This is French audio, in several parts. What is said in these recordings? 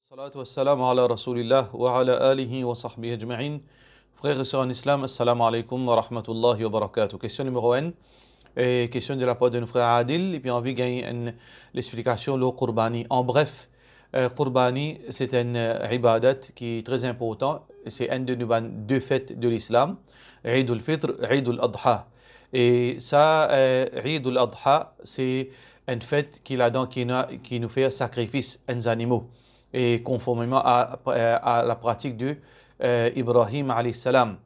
Salatu wassalam ala Rasulillah wa ala alihi wa sahbihi ajma'in. Frères et sœurs en islam, assalamu alaikum wa rahmatullahi wa barakatuh. Question numéro 1, question de la part de nos frères Adil, et puis on va gagner l'explication le Qurbani. En bref, Qurbani, c'est une ibadat qui est très important. C'est un de nos deux fêtes de l'islam, Eid al-Fitr, Eid al-Adha. Et ça, Eid al-Adha, c'est une fête qui nous fait sacrifice aux animaux. Et conformément à la pratique de Ibrahim alayhi salam.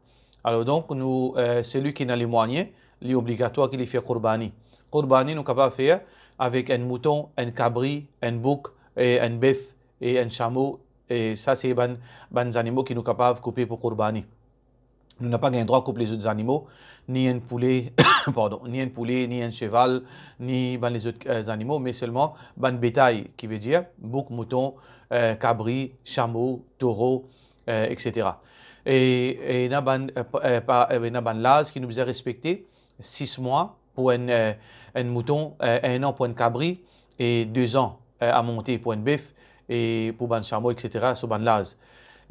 Alors donc, celui qui n'a les moyens, il est obligatoire qu'il fait Qurbani. Qurbani, nous sommes capables de faire avec un mouton, un cabri, un bouc, et un bœuf et un chameau. Et ça, c'est les animaux qui nous sommes capables de couper pour Qurbani. Nous n'avons pas le droit de couper les autres animaux, ni un poulet, ni un cheval, ni les autres animaux, mais seulement le bétail, qui veut dire bouc, mouton, cabri, chameau, taureau, etc. Et nous avons l'âge qui nous a respecté 6 mois pour un mouton, 1 an pour un cabri, et 2 ans à monter pour un bœuf, et pour un chameau, etc. sur l'âge.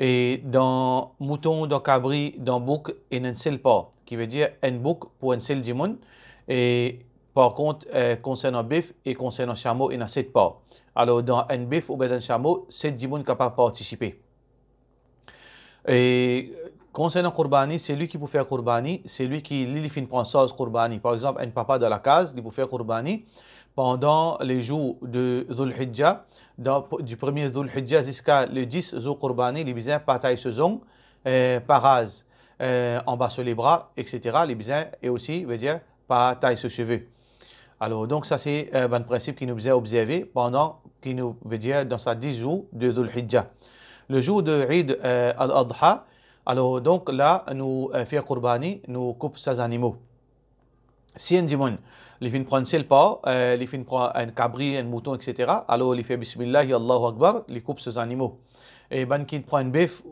Et dans mouton, dans cabri, dans bouc, il y a un seul pas, qui veut dire un bouc pour un seul dimon. Et par contre, concernant bœuf et concernant chameau, il y a 7 pas. Alors, dans un bœuf ou dans un chameau, 7 dimon ne peuvent pas participer. Et concernant Qurbani, c'est lui qui peut faire Qurbani, c'est lui qui prend ça Qurbani. Par exemple, un papa dans la case, il peut faire Qurbani pendant les jours de Dhul Hijjah, du 1er Dhul Hijjah jusqu'à le 10 Dhul Qurbani, les bisins bataillent ce zong, paraz, en bas sur les bras, etc. Les bisins, et aussi, veut dire, bataille sur cheveux. Alors, donc, ça, c'est un principe qui nous a observé pendant, qui nous veut dire, dans sa 10 jours de Dhul Hijjah. Le jour de Eid al-Adha, alors, donc, là, nous faisons Qurbani, nous coupons ces animaux. Si un dimon, il fait prendre seul pas, il fait prendre un cabri, un mouton, etc. Alors, il fait Bismillah, Allahu Akbar, il coupe ces animaux. Et ben qui prend un bœuf,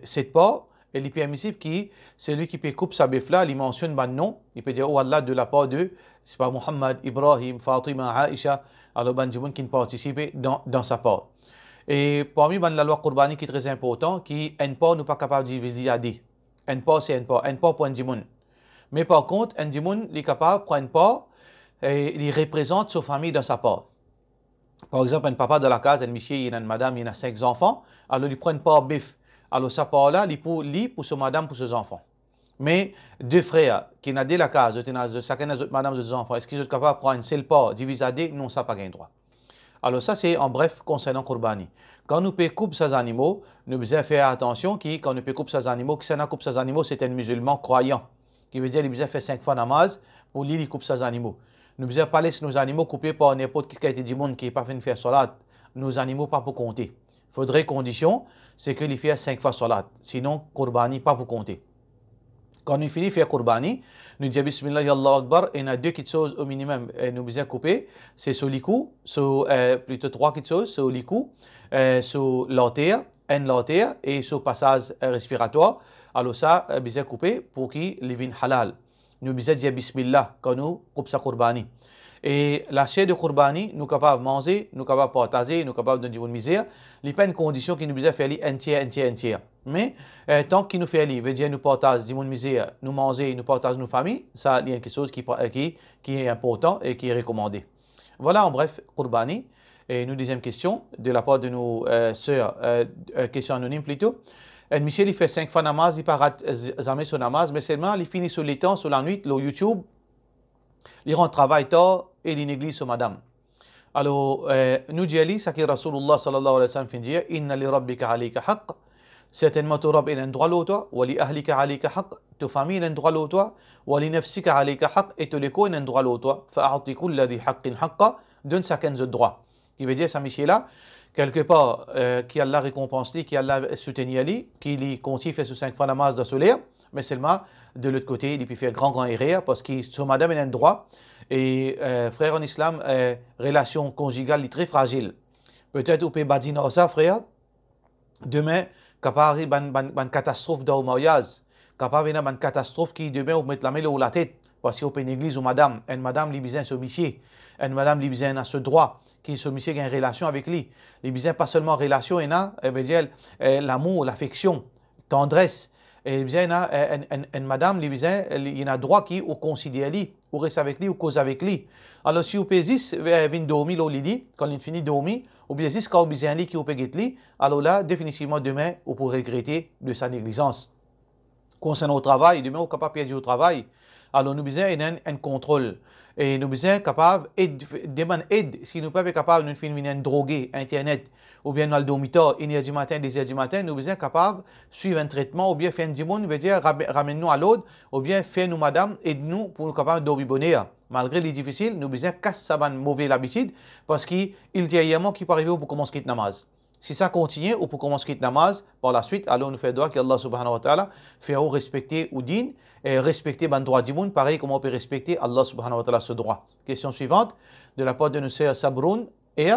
7 pas, et il est permissible qui, celui qui peut couper sa bœuf là, il mentionne ben nom, il peut dire, oh Allah, de la part de, c'est pas Muhammad, Ibrahim, Fatima, Aisha, alors ben dimon qui participe dans sa part. Et parmi la loi Qurbani qui est très important, qui un pas n'est pas capable de diviser à 10. Un pas, c'est un pas pour un dimon. Mais par contre, un dimon est capable de prendre un pas et il représente sa famille dans sa part. Par exemple, un papa de la case, un monsieur, il y a une madame, il y a 5 enfants, alors il prend un pas bœuf. Alors sa part là, il pour sa madame, pour ses enfants. Mais 2 frères qui n'ont pas de la case, chacun des autres madame, des enfants, est-ce qu'ils sont capables de prendre un seul pas divisé à 10? Non, ça n'a pas gain droit. Alors ça, c'est en bref concernant Qurbani. Quand nous couper ces animaux, nous devons faire attention quand nous couper ces animaux, que si on coupe ces animaux, c'est un musulman croyant. Qui veut dire qu'il fait 5 fois namaz pour lui, il coupe ses animaux. Nous ne devons pas laisser nos animaux coupés par n'importe qui a été du monde qui n'est pas fait faire salat. Nos animaux pas pour compter. Il faudrait condition, c'est qu'il fait 5 fois salat. Sinon, Qurbani pas pour compter. Quand nous finissons de faire Qurbani, nous disons Bismillah, Allahu Akbar, et il y a 2 petites choses au minimum nous devons couper. C'est sur l'ikou, plutôt 3 petites choses, sur l'ikou, sur l'artère, et sur le passage respiratoire. Alors ça, nous devons couper pour qu'il vienne halal. Nous devons dire Bismillah quand nous coupons sa Qurbani. Et la chair de Qurbani, nous sommes capables de manger, nous sommes capables de partager, nous sommes capables de donner une misère. Il n'y a pas une condition qui nous devons faire un tiers. Mais tant qu'il nous fait veut dire nous partageons une misère, nous manger, nous partageons nos familles, ça il y a quelque chose qui est important et qui est recommandé. Voilà en bref Qurbani. Et nous, deuxième question de la part de nos sœurs, question anonyme plutôt. Michel, il fait 5 fois namaz, il ne rate jamais son namaz, mais seulement il finit sur les temps, sur la nuit, le YouTube, il rentre travail tard et il néglige son madame. Alors, nous disons, ça que Rasulullah sallallahu alayhi wa sallam fait dire, Inna li rabbika alayka haqq, certainement ton Rabb il a un droit l'autre, wa li ahlika alayka haqq, ta famille il a un droit l'autre, wa li nafsika alayka haqq, et ton écho il a un droit l'autre, fa'ati kulla di haqqin haqqa, donne chacun de droit. Qui veut dire, ça Michel là, quelque part, qui Allah récompense lui, qui Allah soutient lui, qui lui continue fait sous 5 fois namaz de solaire, mais seulement de l'autre côté, il peut faire grand erreur parce que son madame a un droit. Et frère en islam, relation conjugale est très fragile. Peut-être vous pouvez dire ça, frère. Demain, capable une catastrophe dans le mariage, capable une catastrophe qui demain vous mettre la main ou la tête parce que vous pouvez négliger ou madame, une madame libysien sur monsieur, une madame libysien à ce droit. qui ce monsieur a une relation avec lui. Les besoins pas seulement relation, il y a l'amour, l'affection, tendresse. Et bien, il y a une madame, il y a droit qui ou considère lui, ou reste avec lui, ou cause avec lui. Alors, si vous pouvez venir dormir au lit, quand il finit de dormir, ou bien si vous besoin qui vous pouvez lui, alors là, définitivement, demain, vous pourrez regretter de sa négligence. Concernant le travail, demain, vous êtes capable de perdre au travail. Alors, nous besoin un contrôle. Et nous besoin capable de demander aide. Si nous ne sommes pas capables de finir droguer, Internet, ou bien dans le dormitoire, 1h du matin, 2h du matin, nous besoin capable de suivre un traitement, ou bien faire un dimon, veut dire ramène-nous à l'autre, ou bien faire nous, madame, aide-nous pour nous capables de dormir bonheur. Malgré les difficiles, nous besoin casser sa mauvaise habitude, parce qu'il y a un moment qui peut arriver pour commencer à quitter namaz. Si ça continue, ou pour commencer à quitter namaz, par la suite, alors nous faisons droit qu'Allah subhanahu wa ta'ala fait respecter ou din, et respecter le droit du monde, pareil comme on peut respecter Allah subhanahu wa ta'ala ce droit. Question suivante, de la part de nos sœurs Sabroun et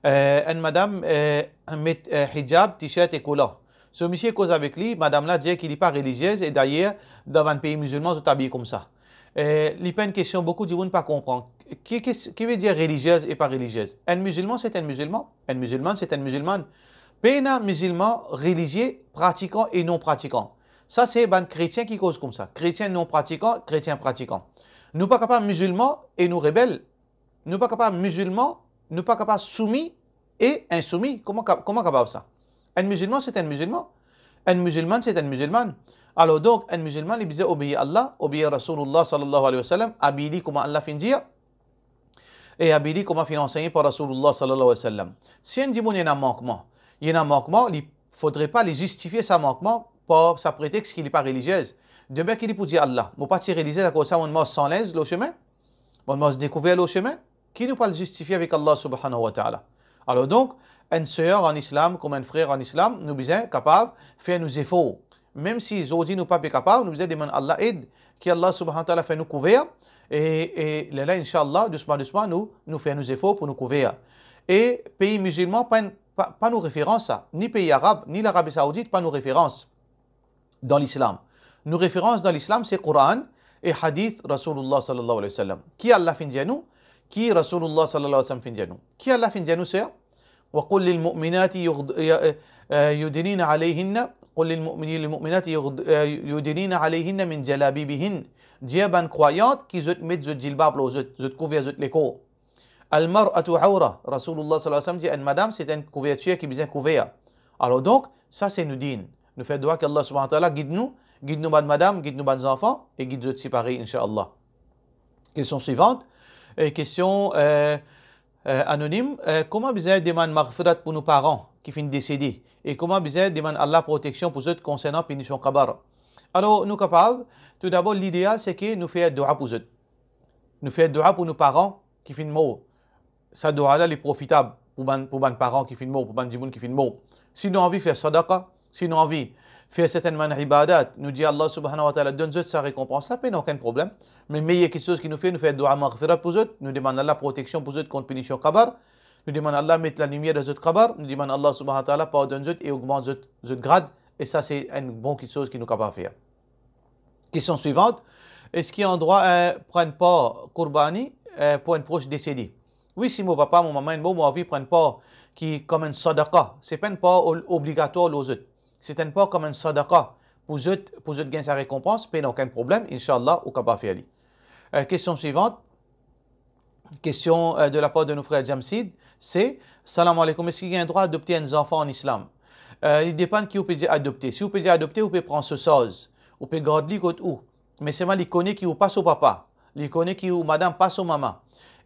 madame met hijab, t-shirt et collant. Ce monsieur cause avec lui, madame là dit qu'il n'est pas religieuse et d'ailleurs, dans un pays musulman, tout habillé comme ça. Il y a une question, beaucoup de gens ne pas comprendre. Qui veut dire religieuse et pas religieuse? Un musulman, c'est un musulman. Un musulman, c'est un musulman. Pas un musulman religieux, pratiquant et non pratiquant. Ça, c'est un chrétien qui cause comme ça. Chrétien non pratiquant, chrétien pratiquant. Nous pas capables musulmans et nous rebelles. Nous pas capables musulmans, nous pas capables soumis et insoumis. Comment capable ça? Un musulman, c'est un musulman. Un musulman, c'est un musulman. Alors donc, un musulman, il disait obéir à Allah, obéir à Rasulullah sallallahu alayhi wa sallam, habiller comme Allah fin dire, et habiller comme fin enseigné par Rasulullah sallallahu alayhi wa sallam. Si un dimanche, il y a un manquement, il ne faudrait pas les justifier sa manquement par sa prétexte qu'il n'est pas religieuse. Demain qu'il est pour dire Allah, ne pas tirer religieuse à cause de ça, on m'a sans l'aise le chemin, on m'a découvert le chemin, qui ne peut pas le justifier avec Allah subhanahu wa ta'ala. Alors donc, une sœur en islam, comme un frère en islam, nous sommes capables de faire nos efforts. Même si aujourd'hui nous ne sommes pas capables, nous devons demander Allah aide, qu'Allah subhanahu wa ta'ala fait nous couvrir, et là, Inch'Allah, doucement, nous faisons nos efforts pour nous couvrir. Et pays musulmans, pas nos références, ni pays arabe, ni l'Arabie Saoudite, pas nos références dans l'islam. Nos références dans l'islam, c'est Coran et Hadith Rasulullah sallallahu alayhi wa sallam. Qui Allah fin nous? Qui Rasulullah sallallahu alayhi wa sallam fin nous? Qui Allah fin nous, c'est وقل للمؤمنات يدنين عليهن قل للمؤمنات يدنين عليهن من جلابيبهن. Dieu ban croyante qui met zot jilbab lo zot couvert zot les corps. Al mar'atu awra. Rasulullah sallallahu alayhi wa sallam dit une madame c'est une couverture qui besoin couvert. Alors donc ça c'est nous din. Nous faisons droit qu'Allah subhanahu wa ta'ala guide nous ban madame, guide nous ban enfants et guide zot séparés inshallah. Question suivante. Question anonyme. Comment besoin demander maghfirat pour nos parents qui finissent décédés et comment besoin demander Allah protection pour eux concernant punition kabar. Alors nous capables, tout d'abord l'idéal c'est que nous faisons dua pour eux. Nous faisons dua pour nos parents qui finissent morts. Ça dua là est profitable pour les parents qui finissent morts, pour les gens qui finissent morts. Si nous avons envie de faire sadaqa, si nous avons envie de faire certainement ibadat, nous dit Allah subhanahu wa ta'ala donne-nous sa récompense, ça n'a aucun problème. Mais il y a quelque chose qui nous fait dua maghfirat pour eux, nous demandons la protection pour eux contre punition kabar, nous demandons Allah mettre la lumière dans eux kabar, nous demandons Allah subhanahu wa ta'ala pardonne eux et augmente eux grade, et ça c'est une bonne chose qui nous capable de faire. Question suivante, est-ce qu'il y a un droit à prendre part Qurbani pour un proche décédé? Oui, si mon papa, mon maman, mon envie prennent part qui comme un sadaqa, c'est pas une part obligatoire aux autres. C'est une part comme un sadaqa pour eux gagner sa récompense, pas aucun problème, Inch'Allah, ou capable de faire. Question suivante, question de la part de nos frères Jamsid, c'est salam alaikum, est-ce qu'il y a un droit d'adopter un enfant en islam? Il dépend de qui vous pouvez adopter. Si vous pouvez adopter, vous pouvez prendre ce chose, vous pouvez garder où. Mais c'est mal, il connaît qui vous passe au papa, il connaît qui vous madame passe au maman.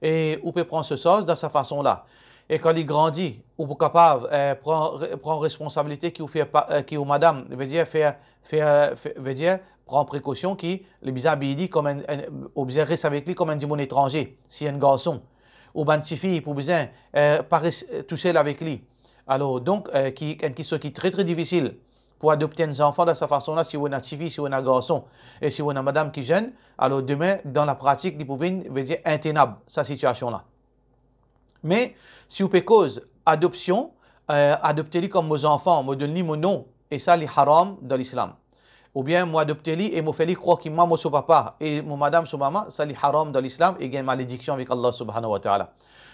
Et vous pouvez prendre ce chose de cette façon-là. Et quand il grandit, vous êtes capable de prendre responsabilité qui vous fait qui vous madame, veut dire prendre précaution qui le bizarre dit comme ou bien reste avec lui comme un démon étranger, si un garçon ou une petite fille pour besoin pas toucher avec lui. Alors donc qui est très très difficile pour adopter un enfant de cette façon-là si vous avez une petite fille, si vous avez un garçon et si vous avez une madame qui est jeune, alors demain dans la pratique, il pouvez dire intenable cette situation-là. Mais si vous pouvez cause adoption, adoptez-les comme vos enfants, me donnez mon nom, et ça, c'est haram dans l'islam. Ou bien, moi, adoptez-les et me faites croire que moi, son papa et mon madame, son maman, ça, c'est haram dans l'islam et il y a une malédiction avec Allah subhanahu wa ta'ala.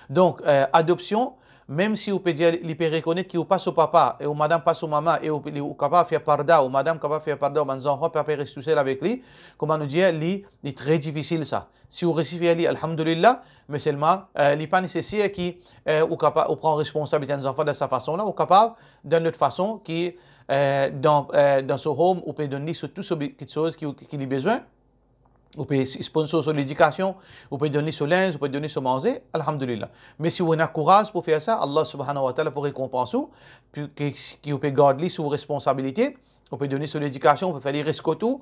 Donc, adoption, même si vous pouvez dire, il peut reconnaître qu'il passe au papa, et ou madame passe au maman, et ou capable de faire parda, ou madame capable de faire parda, ou les enfants peuvent rester seul avec lui, comment nous dire, c'est très difficile ça. Si vous recevez lui, alhamdulillah, mais seulement, il n'est pas nécessaire qu'il prend responsabilité des enfants de sa façon-là, ou capable d'une autre façon qui, dans ce home, ou peut donner tout ce quelque chose qu'il a besoin. Vous pouvez sponsoriser l'éducation, vous pouvez donner ce linge, vous pouvez donner ce manger, alhamdulillah. Mais si vous avez courage pour faire ça, Allah subhanahu wa ta'ala pour récompenser, qui vous pouvez garder sous responsabilité, vous pouvez donner sur l'éducation, vous pouvez faire les rescotos,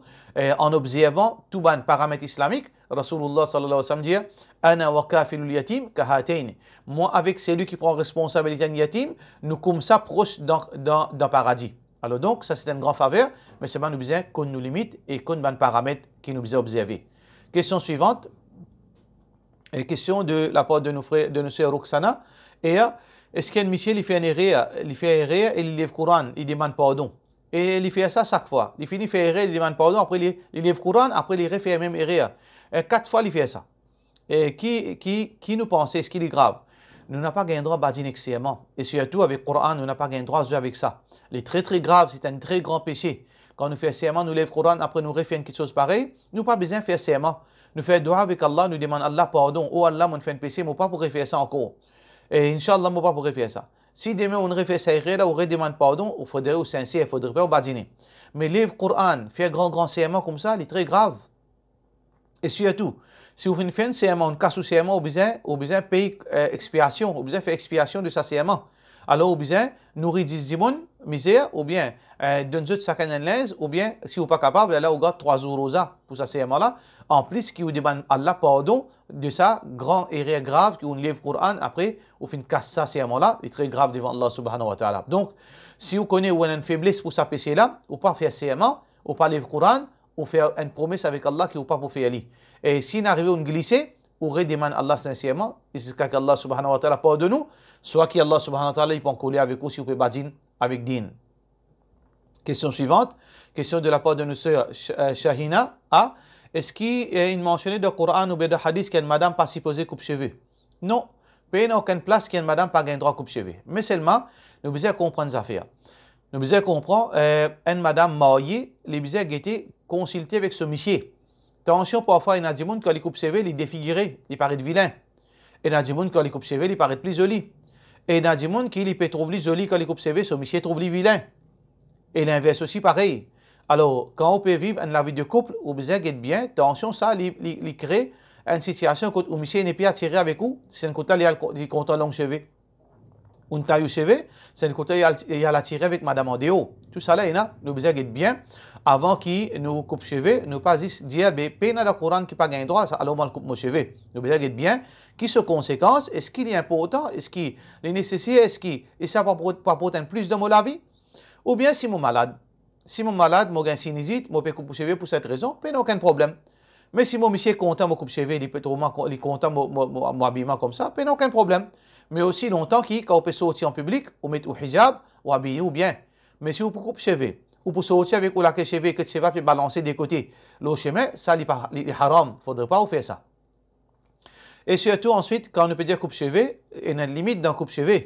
en observant tous les paramètres islamiques. Rasulullah sallallahu alayhi wa sallam dit, Ana wa kafilul yatim kahatayn. Moi, avec celui qui prend responsabilité de yatim, nous comme ça proches dans le paradis. Alors donc, ça c'est une grande faveur, mais c'est pas nous besoin qu'on nous limite et qu'on ait des paramètres qui nous besoin observer. Question suivante, question de la part de nos frères, de nos sœurs Roxana. Et est-ce qu'un monsieur il fait une erreur, et il lève le Coran, il demande pardon. Et il fait ça chaque fois. Il finit faire erreur, il demande pardon, après il lève le Coran, après il refait la même erreur. 4 fois il fait ça. Et qui nous pense, est-ce qu'il est grave? Nous n'avons pas gagné droit à badiner extrêmement. Et surtout avec le Coran, nous n'avons pas gagné droit à jouer avec ça. Les très très grave, c'est un très grand péché. Quand nous faisons serment, nous lève le Coran, après nous refaisons quelque chose pareil, nous n'avons pas besoin de faire serment. Nous faisons doigt avec Allah, nous demandons Allah pardon. Oh Allah, on fait un péché, mais pas pour refaire ça encore. Et Inch'Allah, moi pas pour refaire ça. Si demain on refait ça, là, on redemande pardon, il faudrait au sincère, il faudrait pas au badiner. Mais lire le Coran, faire grand serment comme ça, il est très grave. Et surtout, si vous faites un serment, un cas sous serment, vous avez besoin de payer expiation, vous avez besoin de faire expiation de sa serment. Alors, vous avez besoin de nourrir 10 dimons, misère, ou bien d'un autre sac à linge, ou bien, si vous n'êtes pas capable, là, vous avez 3 jours rosa pour sa serment-là. En plus, qui vous demande Allah pardon de ça, grand erreur grave, qui vous livre le Coran, après, vous faites casse ça serment-là, il est très grave devant Allah subhanahu wa ta'ala. Donc, si vous connaissez ou une faiblesse pour sa péché-là, ou pas faire serment, ou pas livre le Coran, ou faire une promesse avec Allah qui vous pas pour faire. Et si n'arrive à glisser, ou redemande Allah sincèrement, et c'est ce qu'Allah subhanahu wa ta'ala pardonne nous, soit qu'Allah subhanahu wa ta'ala il peut en coller avec vous si vous pouvez badin avec din. Question suivante, question de la part de nos sœurs Shahina. Est-ce qu'il est mentionné dans le Coran ou dans le hadith qu'une madame pas supposée coupe cheveux? Non, il n'y a aucune place qu'une madame pas gain droit coupe cheveux. Mais seulement, nous devons comprendre les affaires. Nous devons comprendre une madame mariée, les besoins été consultés avec ce monsieur. Attention, parfois, il y a des gens qui coupe cheveux, il défiguré, il paraît vilain. Et il y a des gens qui coupe cheveux, il paraît plus joli. Et il y a des gens qui trouvent joli quand il coupe cheveux, ce monsieur trouve vilain. Et l'inverse aussi pareil. Alors, quand on peut vivre une vie de couple, on besoin d'être bien. Attention, ça, il crée une situation où le monsieur n'est pas attiré avec vous. C'est un côté, il compte long cheveux. Une taille au cheveux, c'est un côté, il a attiré avec madame en déo. Tout ça là, nous besoin d'être bien. Avant qu'il nous coupe cheveux, nous pas dire, ben, peine le Coran qui pas gain droit, alors on coupe mon cheveux. Nous besoin d'être bien. Qui sont conséquences? Est-ce qu'il est important? Est-ce qu'il est nécessaire? Est-ce qu'il ça va apporter plus de la vie? Ou bien si je suis malade. Si je suis malade, je suis sinusite, je peux couper cheveux pour cette raison, il n'y a aucun problème. Mais si mon monsieur est content de couper cheveux, il est content de mon habillement comme ça, il n'y a aucun problème. Mais aussi longtemps quand on peut sortir en public, ou mettre au hijab, ou habiller ou bien. Mais si vous pouvez couper cheveux, ou pour sortir avec ou la cheveux, que le cheveu peut balancer des côtés, le chemin, ça est haram. Il ne faudrait pas faire ça. Et surtout ensuite, quand on peut dire coupe cheveux, il y a une limite dans coupe cheveux.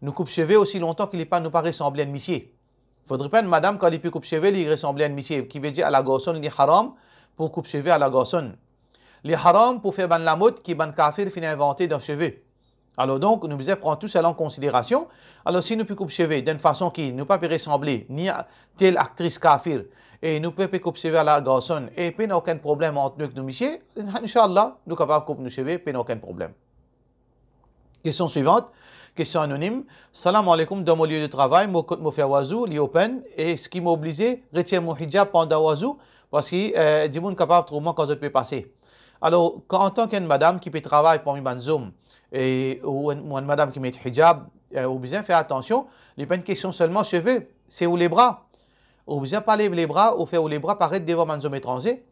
Nous coupe cheveux aussi longtemps qu'il ne nous pas ressembler à un monsieur. Il ne faudrait pas une madame, quand il peut couper cheveux, il ressemble à un monsieur. Qui veut dire à la garçonne, il est haram pour couper cheveux à la garçonne. Il est haram pour faire la mode qui ban kafir finit inventé dans les cheveux. Alors donc, nous devons prendre tout cela en considération. Alors si nous pouvons couper cheveux d'une façon qui ne peut pas ressembler ni à telle actrice kafir, et nous pouvons couper cheveux à la garçonne, et puis il n'y a aucun problème entre nous et nos messieurs, Inch'Allah, nous sommes capables de couper nos cheveux, puis il n'y a aucun problème. Question suivante, question anonyme. Salam alaikum, dans mon lieu de travail, je fais wazou, li open, et ce qui m'a obligé, retirer mon hijab pendant wazou, parce que du monde capable de trouver quand je peux passer. Alors, en tant qu'une madame qui peut travailler pour une zoom, ou une madame qui met hijab, ou besoin faire attention, il n'y a pas une question seulement cheveux, c'est où les bras. Ou besoin pas lever les bras, ou faire où les bras paraître devant un homme étranger,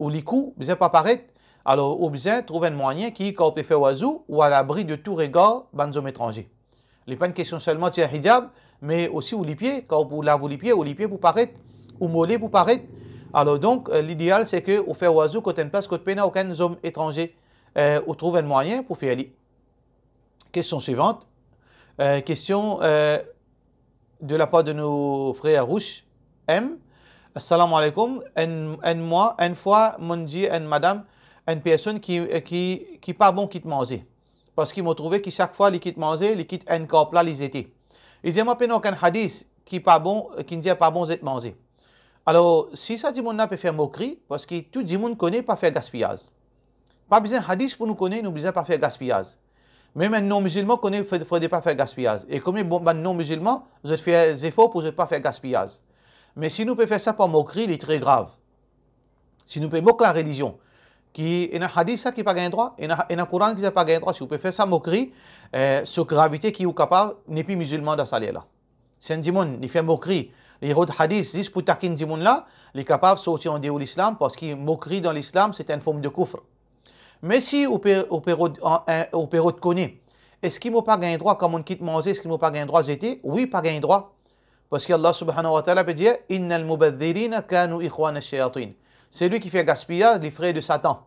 ou les coups, besoin pas paraître. Alors, ou besoin trouver un moyen qui, quand on peut faire oiseau, ou à l'abri de tout regard, un homme étranger. Il n'y a pas une question seulement de hijab, mais aussi où les pieds, quand vous lavez les pieds pour paraître, ou mollet pour paraître. Alors donc, l'idéal, c'est que vous faites oiseau quand une place, quand vous n'avez aucun homme étranger, ou trouve un moyen pour faire. Question suivante. Question de la part de nos frères Rouge M. Assalamu alaikum. Une fois, mon dit une madame, une personne qui pas bon quitte manger. Parce qu'ils m'ont trouvé que chaque fois, ils quittent manger, ils quittent un corps là, ils étaient. Ils disent, moi, il n'y a aucun hadith qui pas bon, qui ne dit pas bon d'être manger. Alors, si ça dit, on peut faire moquerie, parce que tout le monde connaît pas faire gaspillage. Pas besoin de hadith pour nous connaître, nous besoin pas faire gaspillage. Même un non-musulman connaît qu'il ne faudrait pas faire gaspillage. Et comme un non-musulman, vous faites des efforts pour ne pas faire gaspillage. Mais si nous pouvons faire ça par moquerie, il est très grave. Si nous pouvons moquer la religion, il y a un hadith qui n'a pas de droit, il y a un Coran qui n'a pas de droit. Si vous pouvez faire ça moquerie, sur gravité qui est capable, n'est plus musulman dans ce là. Si un dimon, il fait moquerie, il y a un hadith juste pour taquiner dimon là, il est capable de sortir en dehors de l'islam parce que moquerie dans l'islam, c'est une forme de kufr. Mais si au période connaît, est-ce qu'il n'a pas gagné droit comme on quitte manger, est-ce qu'il n'a pas gagné droit j'étais? Oui, pas gagné droit. Parce qu'Allah subhanahu wa ta'ala peut dire Innal mubadhirina kanu ikhwana shayatin. C'est lui qui fait gaspillage, les frères de Satan.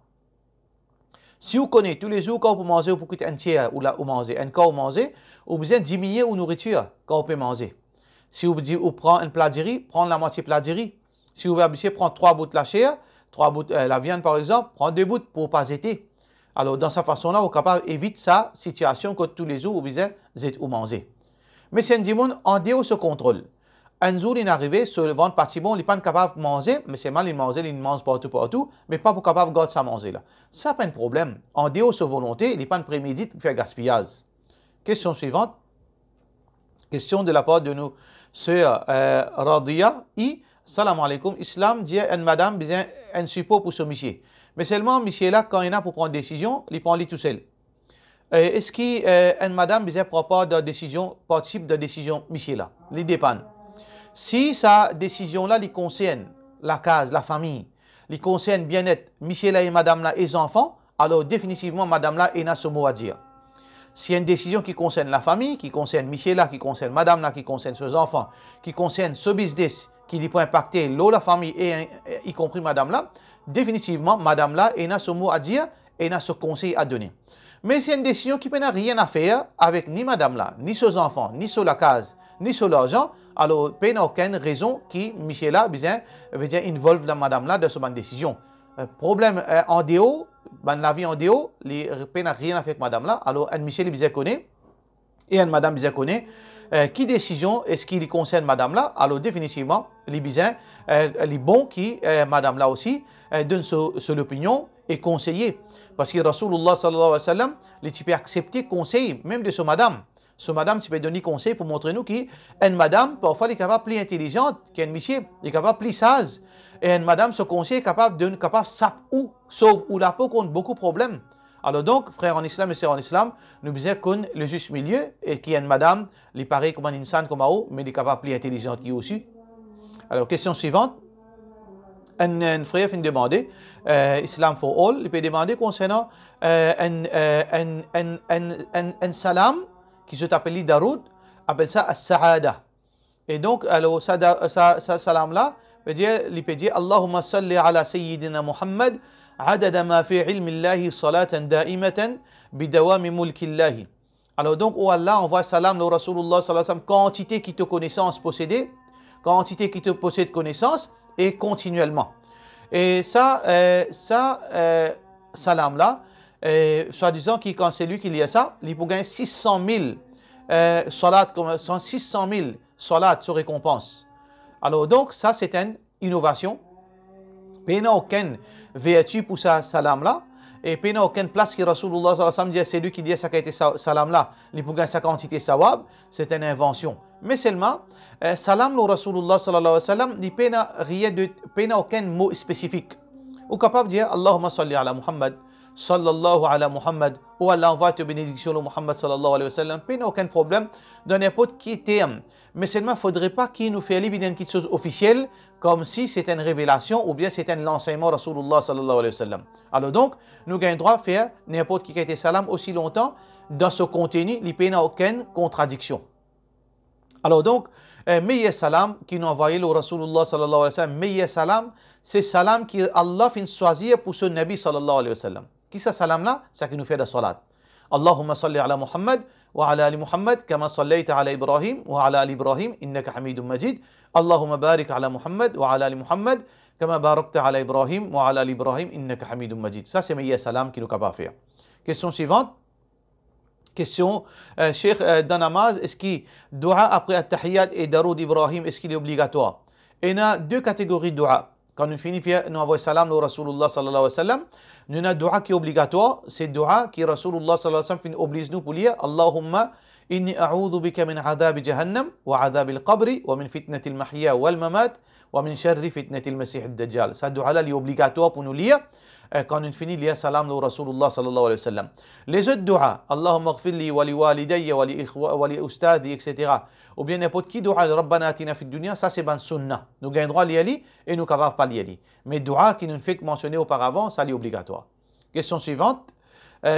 Si vous connaissez tous les jours quand vous manger, vous quitter un tiers ou manger, un quart ou manger, vous besoin de diminuer vos nourriture quand vous pouvez manger. Si vous prenez un plat de riz, prenez la moitié plat de riz. Si vous habituez à prendre 3 bouts de la chair, 3 bouts la viande par exemple, prenez 2 bouts pour ne pas jeter. Alors dans cette façon-là, vous êtes capable d'éviter sa situation que tous les jours vous besoin de manger. Mais c'est un démon en dehors de ce contrôle. Un jour, il est arrivé sur le ventre parti bon, il n'est pas capable de manger, mais c'est mal, il mange partout, mais pas pour capable de garder ça manger là. Ça n'a pas un problème. En dehors de sa volonté, il n'est pas prémédité pour faire gaspillage. Question suivante. Question de la part de nos sœurs Radia. Salam alaikum. Islam dit à une madame, besoin un support pour ce monsieur. Mais seulement, monsieur là, quand il a pour prendre une décision, il prend lui tout seul. Est-ce qu'une madame besoin prend pas de décision, participe de décision, monsieur là? Il dépend. Si sa décision-là lui concerne la case, la famille, lui concerne bien-être, monsieur là et madame là et les enfants, alors définitivement, madame là, il a ce mot à dire. S'il y a une décision qui concerne la famille, qui concerne monsieur là, qui concerne madame là, qui concerne ses enfants, qui concerne ce business, qui peut impacter la famille, et y compris madame là, définitivement, madame là, il a ce mot à dire et il a ce conseil à donner. Mais c'est une décision qui n'a rien à faire avec ni madame là, ni ses enfants, ni sur la case, ni sur l'argent, alors il n'y a aucune raison qui, Michel là, veut involve la madame là dans cette décision. Problème en dehors, la vie en dehors, il n'a rien à faire avec madame là, alors un Michel il connaît, et une madame il connaît, qui décision est-ce qui concerne madame là, alors définitivement, les bons qui, madame là aussi, donne son opinion et conseiller. Parce que Rasulullah sallallahu alayhi wa sallam, il peut accepter conseil, même de ce madame. Ce madame, tu peux donner conseil pour montrer nous qu'une madame, parfois, elle est capable plus intelligente qu'un monsieur, elle est capable plus sage. Et une madame, ce conseil est capable de sauve ou la peau contre beaucoup de problèmes. Alors donc, frères en islam et sœurs en islam, nous disons qu'on le juste milieu et qu'il y a une madame, elle paraît comme un insan comme eux, mais elle est capable plus intelligente qu'il aussi. Alors, question suivante. Un frère vient demander, Islam for all, il peut demander concernant un salam qui se appelle Daroud, appelle ça As-Sa'ada. Et donc, alors, ça salam-là, il peut dire Allahumma salli ala Sayyidina Muhammad, adada ma fi ilmillahi salatan da'imatan bidawami mulkillahi. Alors donc, oh Allah, envoie salam au Rasulullah sallallahu alayhi wa sallam, quantité qui te connaissance possédée, quantité qui te possède connaissance, et continuellement. Et ça, salam-là, soi-disant que quand c'est lui qui lit ça, il peut gagner 600 000 salats, 600 000 salats sur récompense. Alors donc, ça c'est une innovation. Il n'y a aucune vertu pour ça salam-là. Et puis il n'y a aucune place que Rasulullah sallallahu alayhi wa sallam dit, c'est lui qui dit ça qui a été salam-là, il peut gagner sa quantité sawab, c'est une invention. Mais seulement, salam le Rasulullah sallallahu alayhi wa sallam, il n'y a aucun mot spécifique. Ou capable de dire Allahumma salli ala Muhammad, sallallahu ala Muhammad, ou Allah envoie tes bénédictions au Muhammad sallallahu alayhi wa sallam, il n'y a aucun problème dans n'importe qui terme. Mais seulement, il ne faudrait pas qu'il nous fasse l'évidence quelque chose officiel, comme si c'était une révélation ou bien c'était un enseignement Rasulullah sallallahu alayhi wa sallam. Alors donc, nous avons le droit de faire n'importe qui a été salam aussi longtemps, dans ce contenu, il n'y a aucune contradiction. Alors donc, meilleur salam qui nous a envoyé le Rasulullah sallallahu alayhi wa sallam, meilleur salam, c'est salam qui Allah fin choisir pour son Nabi sallallahu alayhi wa sallam. Qui ce salam là? C'est qui nous fait de salat. Allahumma salli ala Muhammad, وعلى آل محمد كما صليت على إبراهيم وعلى آل إبراهيم إنك حميد مجيد اللهم بارك على محمد وعلى آل محمد كما باركت على إبراهيم وعلى آل إبراهيم إنك حميد مجيد. Ça c'est meilleur salam qu'il nous capable faire. Question suivante. Question, Cheikh, dans namaz, est-ce que dua après at-tahiyyat et daroud Ibrahim, est-ce qu'il est obligatoire? Il y a deux catégories de dua. Quand nous finissons, nous envoyons salam au Rasulullah sallallahu alayhi wa sallam. Nous avons un dua qui est obligatoire. C'est le dua qui Rasulullah sallallahu alayhi wa sallam oblige nous pour lire Allahumma inni a'udhu bika min adhab jahannam wa adhab al-qabri wa min fitnati al-mahya wal mamat wa min sharri fitnati al-masih ad-dajjal. Ce dua-là est obligatoire pour nous lire. Quand on finit, il y a salam au Rasulullah sallallahu alayhi wa sallam. Les autres dua, Allahumma ghfirli wa li walidayya wa li ustadi, etc. Ou bien n'importe qui dua, Rabbana atina fid dunya, ça c'est ban sunnah. Nous gagnons droit à l'y aller et nous ne pouvons pas l'y aller. Mais dua qui nous fait mentionner auparavant, ça est obligatoire. Question suivante.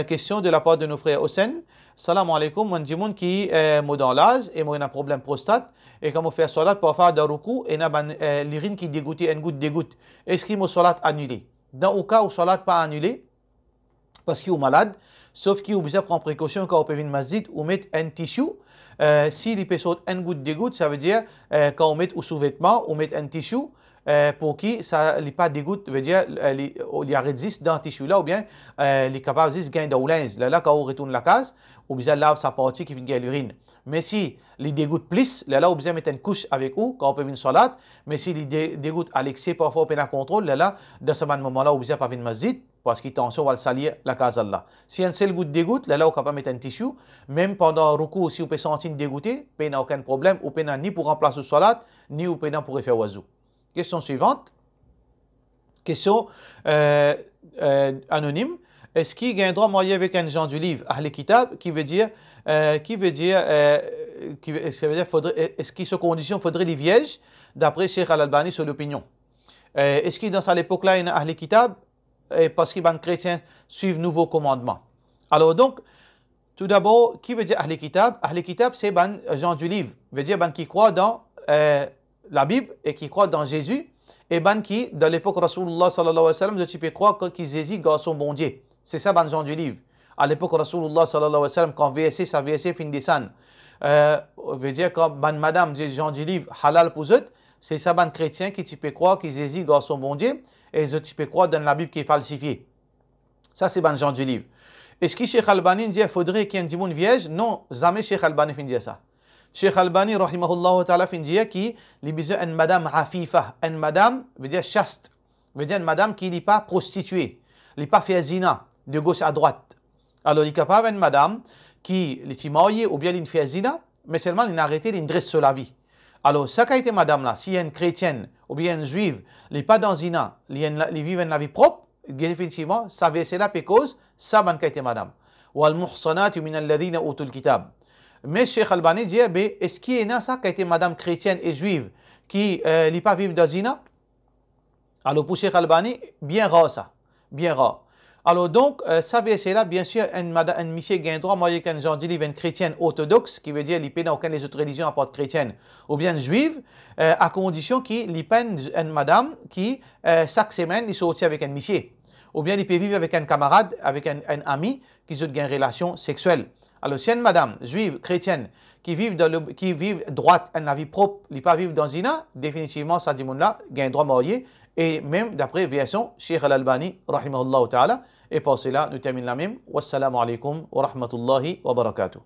Question de la part de nos frères Hossein. Salam alaikum, moi je dis qui est dans l'âge et moi j'ai un problème prostate et quand on fait salat pour faire d'un ruku et l'urine qui dégoûte, une goutte dégoûte. Est-ce qu'il me salat annulé? Dans le cas où salat pas annulé, parce qu'il est malade, sauf qu'il a besoin de prendre précaution quand on peut venir masjid ou mettre un tissu. Si il peut sauter une goutte de goutte, ça veut dire quand on met au sous-vêtement, on met un tissu pour qui ça n'est pas dégoûte, veut dire il y a résiste dans le tissu là, ou bien il est capable de gagner de linge. Là, quand on retourne la case, on besoin lave sa partie qui vient gagner l'urine. Mais si il dégoûte plus, là, on besoin mettre une couche avec vous quand on peut venir salat. Mais si il dégoûte à l'excès, parfois on peut la contrôle, là, dans ce moment-là, on besoin pas venir masjid parce qu'il tension va le salir la case là. Si un seul goutte dégoûte, là, on peut pas mettre un tissu. Même pendant le recours, si on peut sentir dégoûté, il n'y a aucun problème, on peut ni pour remplacer le salat, ni on peut pour faire oiseau. Question suivante. Question anonyme. Est-ce qu'il y a un droit marié avec un genre du livre Ahl Kitab qui veut dire est-ce qu'il se condition faudrait les vierges d'après Cheikh Al-Albani sur l'opinion. Est-ce qu'il dans cette époque-là il y a Ahl Kitab parce que les chrétiens suivent nouveaux commandements. Alors donc tout d'abord qui veut dire Ahl Kitab? Ahl Kitab c'est ban genre du livre, veut dire ban qui croit dans la Bible et qui croit dans Jésus et ban qui dans l'époque Rasulullah sallallahu alayhi wa sallam je peux croire que Jésus garçon bon Dieu. C'est ça ban genre du livre. À l'époque Rasulullah sallallahu alayhi wa sallam quand VSC sa VSC fin descend veut dire quand ban madame genre du livre halal pour eux, c'est ça ban chrétien qui tu peux croire que Jésus garçon bon Dieu et tu peux croire dans la Bible qui est falsifiée. Ça c'est ban genre du livre. Est-ce que Cheikh Albani dit faudrait qu'il y ait un dimanche vierge? Non, jamais Cheikh Albani fin dire ça. Cheikh Albani, rahimahullah ta'ala, fin dire qu'il y a une madame afifa. Une madame veut dire chaste. Veut dire une madame qui n'est pas prostituée. Elle n'est pas fait zina de gauche à droite. Alors, il est capable une madame qui est mariée ou bien elle fait zina, mais seulement elle a arrêté d'une dresse sur la vie. Alors, ça qu'a été madame là, si y a une chrétienne ou bien une juive, elle n'est pas dans zina, elle vit une vie propre, définitivement, ça c'est là cause, ça qu'a été madame. Wal muhsanatu min alladhina utul kitab. Mais Cheikh Albani dit, est-ce qu'il y a ça qui a été madame chrétienne et juive qui n'est pas vivre dans zina? Alors pour Cheikh Albani, bien rare ça, bien rare. Alors donc, ça c'est là, bien sûr, un monsieur qui a un droit, moi, qu'un genre de livre, une chrétienne orthodoxe, qui veut dire qu'il n'y a aucune des autres religions à part chrétienne, ou bien juive, à condition qu'il y ait une madame qui, chaque semaine, il sortit avec un monsieur. Ou bien il peut vivre avec un camarade, avec un ami, qui a une relation sexuelle. Alors, si une madame juive, chrétienne, qui vit droite, elle a une vie propre, elle ne pas vivre dans zina, définitivement, ça dit là, il y a un droit marié. Et même d'après version, Cheikh Al-Albani, rahimahullah ta'ala, et pour cela, nous terminons la même. Wassalamu alaikum wa rahmatullahi wa barakatuh.